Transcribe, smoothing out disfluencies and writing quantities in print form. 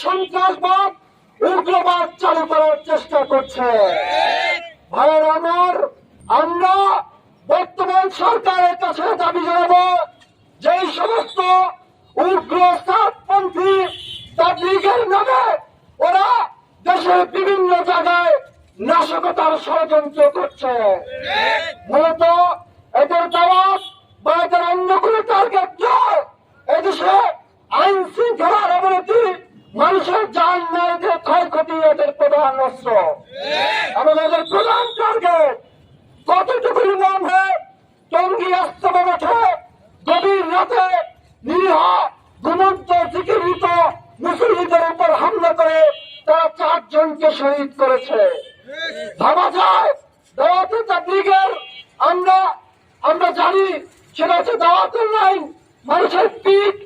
সন্ত্রাসবাদ উগ্রবাদ চালু করার চেষ্টা করছে। ভাইয়ের আমার, আমরা বর্তমান সরকারের কাছে দাবি জানাবো, যেই সমস্ত উগ্র সাতপন্থী তাবলীগের নামে ওরা দেশের বিভিন্ন জায়গায় নাশকতার ষড়যন্ত্র করছে, মূলত এদের দাওয়াত বা এদের অন্য কোনো টার্গেট নয়। এদেশে আইন শৃঙ্খলার অবনতি, মানুষের জান মালকে ক্ষয়ক্ষতি এদের প্রধান অস্ত্র এবং এদের প্রধান টার্গেট। কতটুকু নাম হয় টঙ্গী আস্তবা মাঠে গভীর রাতে নিরীহ ঘুমন্ত চিকিৎসিত মুসলিমদের উপর হামলা করে তারা 4 জনকে শহীদ করেছে। ভাবা যায় দাওয়াতে তাবলীগের আমরা জানি সেটা হচ্ছে দাওয়াতের লাইন, মানুষের পিঠ